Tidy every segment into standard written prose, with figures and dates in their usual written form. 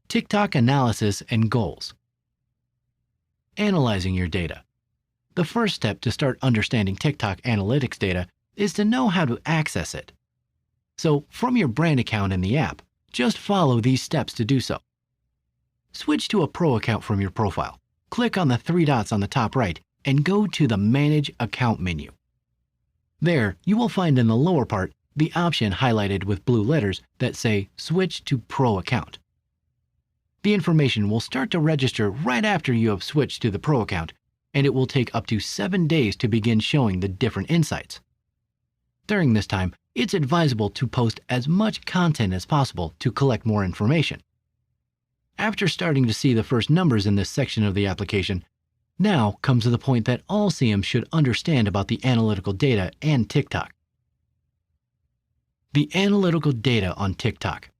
TikTok analysis and goals. Analyzing your data. The first step to start understanding TikTok analytics data is to know how to access it. So, from your brand account in the app, just follow these steps to do so. Switch to a pro account from your profile. Click on the three dots on the top right and go to the Manage Account menu. There, you will find in the lower part the option highlighted with blue letters that say Switch to Pro Account. The information will start to register right after you have switched to the Pro account, and it will take up to 7 days to begin showing the different insights. During this time, it's advisable to post as much content as possible to collect more information. After starting to see the first numbers in this section of the application, now comes to the point that all CMs should understand about the analytical data and TikTok. The analytical data on TikTok.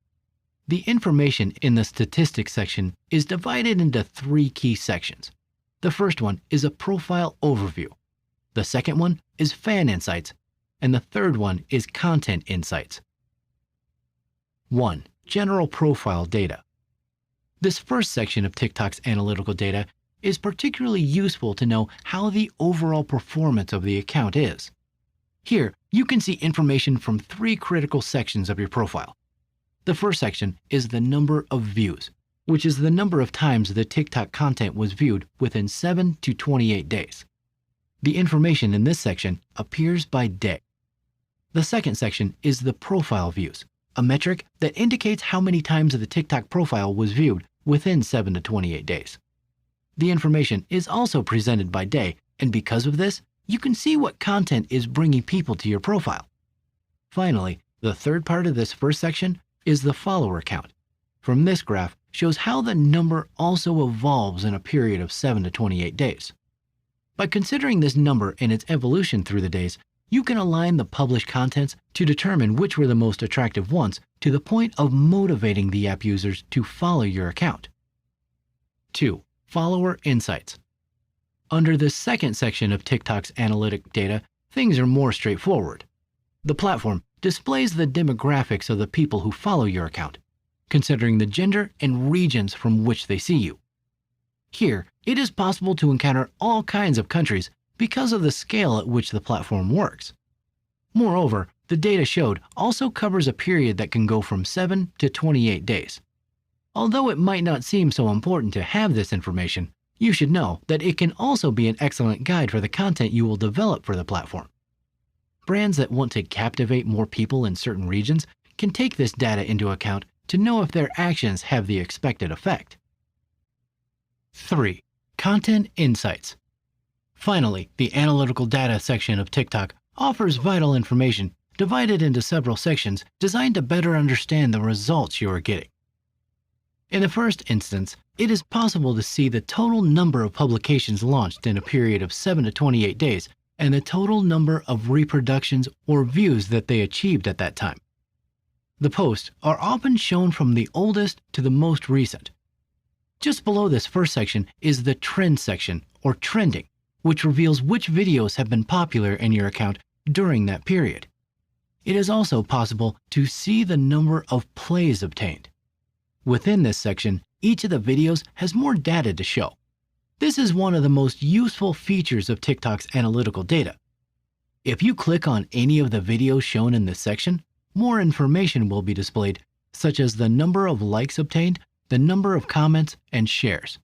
The information in the statistics section is divided into 3 key sections. The first one is a profile overview. The second one is fan insights, and the third one is content insights. 1. General profile data. This first section of TikTok's analytical data is particularly useful to know how the overall performance of the account is. Here, you can see information from 3 critical sections of your profile. The first section is the number of views, which is the number of times the TikTok content was viewed within 7 to 28 days. The information in this section appears by day. The second section is the profile views, a metric that indicates how many times the TikTok profile was viewed within 7 to 28 days. The information is also presented by day, and because of this, you can see what content is bringing people to your profile. Finally, the third part of this first section is the follower count. From this graph shows how the number also evolves in a period of 7 to 28 days. By considering this number and its evolution through the days, you can align the published contents to determine which were the most attractive ones to the point of motivating the app users to follow your account. 2. Follower insights. Under the second section of TikTok's analytic data, things are more straightforward. The platform displays the demographics of the people who follow your account, considering the gender and regions from which they see you. Here, it is possible to encounter all kinds of countries because of the scale at which the platform works. Moreover, the data showed also covers a period that can go from 7 to 28 days. Although it might not seem so important to have this information, you should know that it can also be an excellent guide for the content you will develop for the platform. Brands that want to captivate more people in certain regions can take this data into account to know if their actions have the expected effect. 3. Content insights. Finally, the analytical data section of TikTok offers vital information divided into several sections designed to better understand the results you are getting. In the first instance, it is possible to see the total number of publications launched in a period of 7 to 28 days and the total number of reproductions or views that they achieved at that time. The posts are often shown from the oldest to the most recent. Just below this first section is the trend section, or trending, which reveals which videos have been popular in your account during that period. It is also possible to see the number of plays obtained. Within this section, each of the videos has more data to show. This is one of the most useful features of TikTok's analytical data. If you click on any of the videos shown in this section, more information will be displayed, such as the number of likes obtained, the number of comments, and shares.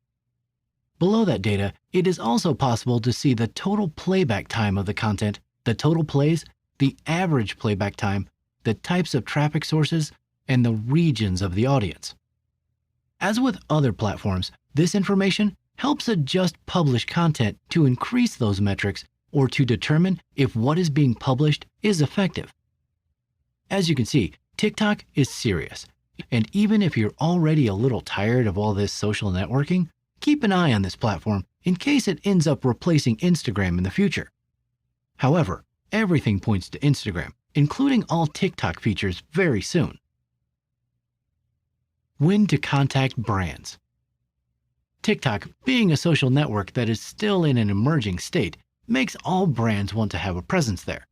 Below that data, it is also possible to see the total playback time of the content, the total plays, the average playback time, the types of traffic sources, and the regions of the audience. As with other platforms, this information helps adjust published content to increase those metrics or to determine if what is being published is effective. As you can see, TikTok is serious, and even if you're already a little tired of all this social networking, keep an eye on this platform in case it ends up replacing Instagram in the future. However, everything points to Instagram, including all TikTok features very soon. When to contact brands. TikTok, being a social network that is still in an emerging state, makes all brands want to have a presence there.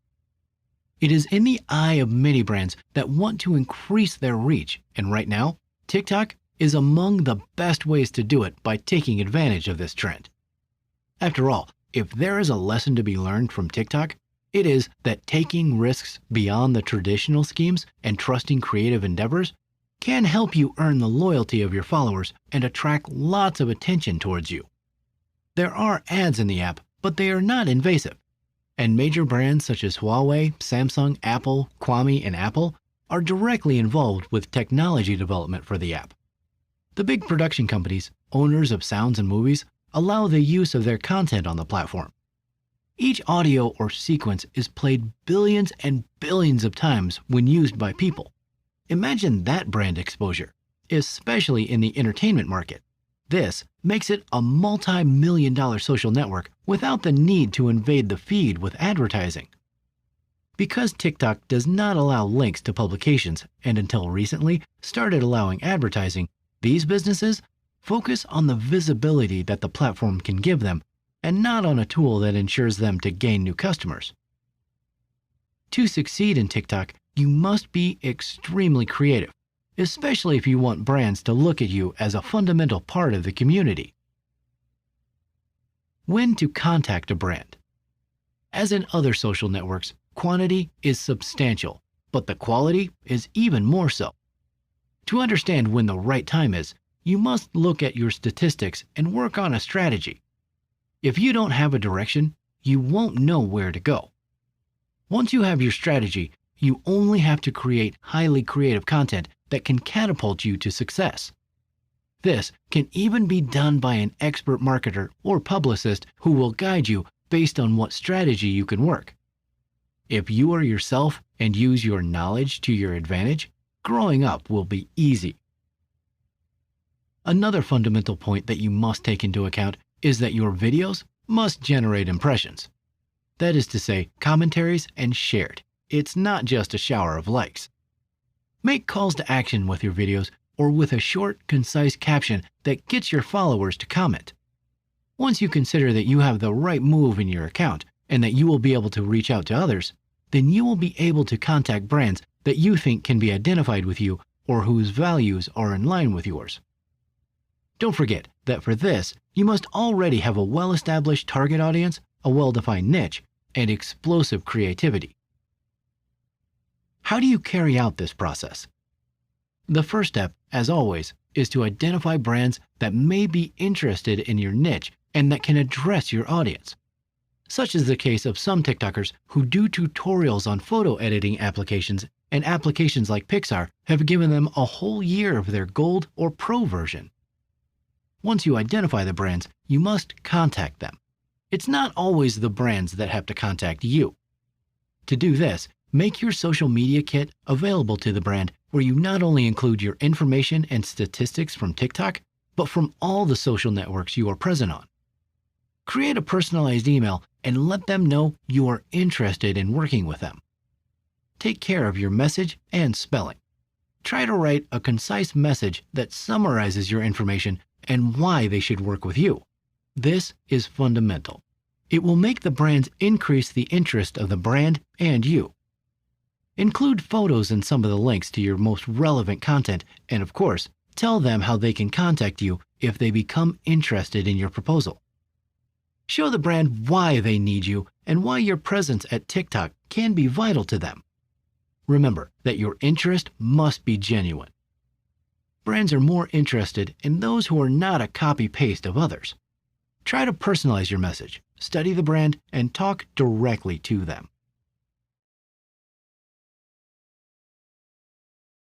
It is in the eye of many brands that want to increase their reach, and right now, TikTok is among the best ways to do it by taking advantage of this trend. After all, if there is a lesson to be learned from TikTok, it is that taking risks beyond the traditional schemes and trusting creative endeavors can help you earn the loyalty of your followers and attract lots of attention towards you. There are ads in the app, but they are not invasive. And major brands such as Huawei, Samsung, Apple, Xiaomi, and Apple are directly involved with technology development for the app. The big production companies, owners of sounds and movies, allow the use of their content on the platform. Each audio or sequence is played billions and billions of times when used by people. Imagine that brand exposure, especially in the entertainment market. This makes it a multi-million-dollar social network without the need to invade the feed with advertising. Because TikTok does not allow links to publications and until recently started allowing advertising, these businesses focus on the visibility that the platform can give them and not on a tool that ensures them to gain new customers. To succeed in TikTok, you must be extremely creative, especially if you want brands to look at you as a fundamental part of the community. When to contact a brand. As in other social networks, quantity is substantial, but the quality is even more so. To understand when the right time is, you must look at your statistics and work on a strategy. If you don't have a direction, you won't know where to go. Once you have your strategy, you only have to create highly creative content that can catapult you to success. This can even be done by an expert marketer or publicist who will guide you based on what strategy you can work. If you are yourself and use your knowledge to your advantage, growing up will be easy. Another fundamental point that you must take into account is that your videos must generate impressions. That is to say, commentaries and shared. It's not just a shower of likes. Make calls to action with your videos or with a short, concise caption that gets your followers to comment. Once you consider that you have the right move in your account and that you will be able to reach out to others, then you will be able to contact brands that you think can be identified with you or whose values are in line with yours. Don't forget that for this, you must already have a well-established target audience, a well-defined niche, and explosive creativity. How do you carry out this process? The first step, as always, is to identify brands that may be interested in your niche and that can address your audience. Such is the case of some TikTokers who do tutorials on photo editing applications, and applications like Pixar have given them a whole year of their Gold or Pro version. Once you identify the brands, you must contact them. It's not always the brands that have to contact you. To do this, make your social media kit available to the brand where you not only include your information and statistics from TikTok, but from all the social networks you are present on. Create a personalized email and let them know you are interested in working with them. Take care of your message and spelling. Try to write a concise message that summarizes your information and why they should work with you. This is fundamental. It will make the brands increase the interest of the brand and you. Include photos in some of the links to your most relevant content, and of course, tell them how they can contact you if they become interested in your proposal. Show the brand why they need you and why your presence at TikTok can be vital to them. Remember that your interest must be genuine. Brands are more interested in those who are not a copy-paste of others. Try to personalize your message, study the brand, and talk directly to them.